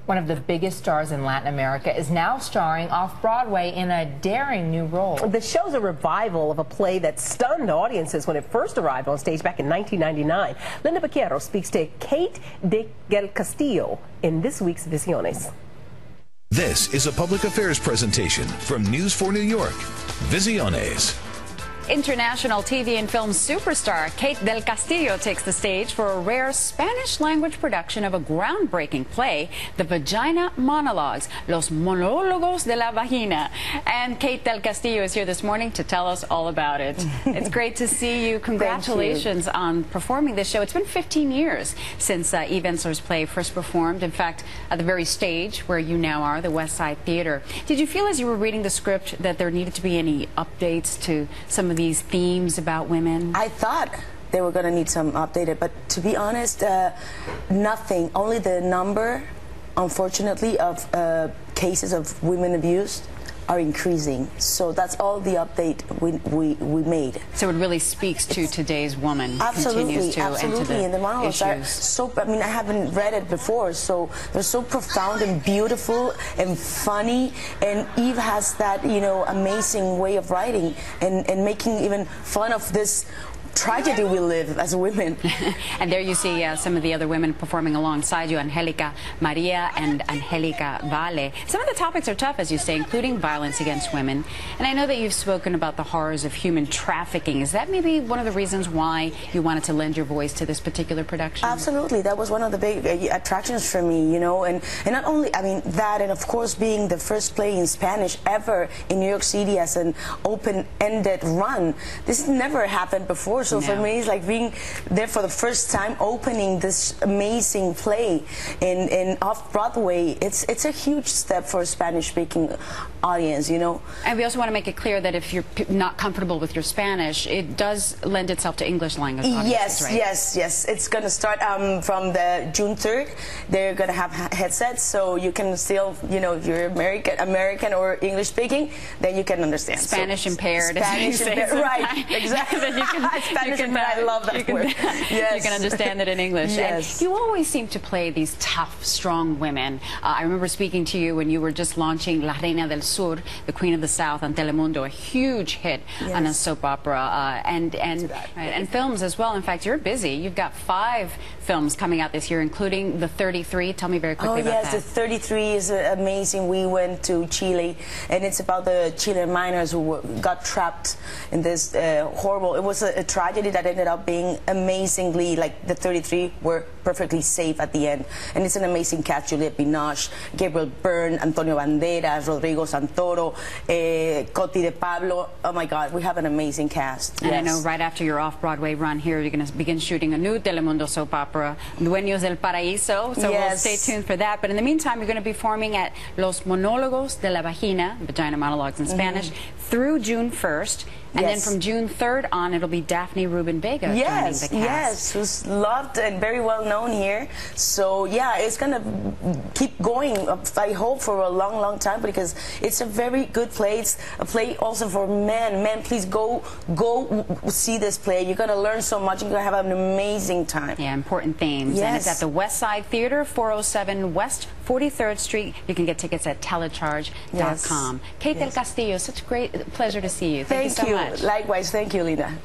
One of the biggest stars in Latin America is now starring off-Broadway in a daring new role. The show's a revival of a play that stunned audiences when it first arrived on stage back in 1999. Linda Baquero speaks to Kate del Castillo in this week's Visiones. This is a public affairs presentation from News 4 New York. Visiones. International TV and film superstar Kate del Castillo takes the stage for a rare Spanish-language production of a groundbreaking play, The Vagina Monologues, Los Monólogos de la Vagina. And Kate del Castillo is here this morning to tell us all about it. It's great to see you. Congratulations on performing this show. It's been 15 years since Eve Ensler's play first performed. In fact, at the very stage where you now are, the West Side Theater. Did you feel as you were reading the script that there needed to be any updates to some of these themes about women? I thought they were going to need some updated, but to be honest, nothing. Only the number, unfortunately, of cases of women abused are increasing. So that's all the update we made. So it really speaks to today's woman. Absolutely, Continues to, absolutely. And the monologues are so, I mean, I haven't read it before, so they're so profound and beautiful and funny. And Eve has that, you know, amazing way of writing and making even fun of this tragedy we live as women. And there you see some of the other women performing alongside you, Angelica Maria and Angelica Vale. Some of the topics are tough, as you say, including violence against women. And I know that you've spoken about the horrors of human trafficking. Is that maybe one of the reasons why you wanted to lend your voice to this particular production? Absolutely. That was one of the big attractions for me, you know, and not only, I mean, that, and of course being the first play in Spanish ever in New York City as an open-ended run. This never happened before. So for me, it's like being there for the first time, opening this amazing play in off-Broadway. It's a huge step for a Spanish-speaking audience, you know. And we also want to make it clear that if you're not comfortable with your Spanish, it does lend itself to English language audiences, yes, right? yes. It's going to start from the June 3rd. They're going to have headsets, so you can still, you know, if you're American or English-speaking, then you can understand. Spanish impaired. Spanish impaired, right, exactly. Then you can, Spanish impaired, I love that word. Yes. You can understand it in English. Yes. And you always seem to play these tough, strong women. I remember speaking to you when you were just launching La Reina del Sur, the Queen of the South, on Telemundo, a huge hit on a soap opera, and films as well. In fact, you're busy. You've got 5 films coming out this year, including The 33. Tell me very quickly about that. The 33 is amazing. We went to Chile, and it's about the Chilean miners who got trapped in this horrible, it was a tragedy that ended up being amazingly, like the 33 were perfectly safe at the end. And it's an amazing cast: Juliette Binoche, Gabriel Byrne, Antonio Banderas, Rodrigo Santoro, Coti de Pablo. Oh my God, we have an amazing cast. And I know right after your off-Broadway run here, you're going to begin shooting a new Telemundo soap opera, Dueños del Paraíso, so we'll stay tuned for that. But in the meantime, you're going to be performing at Los Monólogos de la Vagina, Vagina Monologues in Spanish, through June 1st. And then from June 3rd on, it'll be Daphne Rubin Vega joining the cast. Yes, who's loved and very well known here. So yeah, it's gonna keep going, I hope, for a long, long time, because it's a very good play. It's a play also for men. Men, please go see this play. You're gonna learn so much. You're gonna have an amazing time. Yeah, important themes. Yes. And it's at the West Side Theater, 407 West 43rd Street. You can get tickets at telecharge.com. Kate del Castillo, such a great pleasure to see you. Thank you so much. Likewise, thank you, Lina.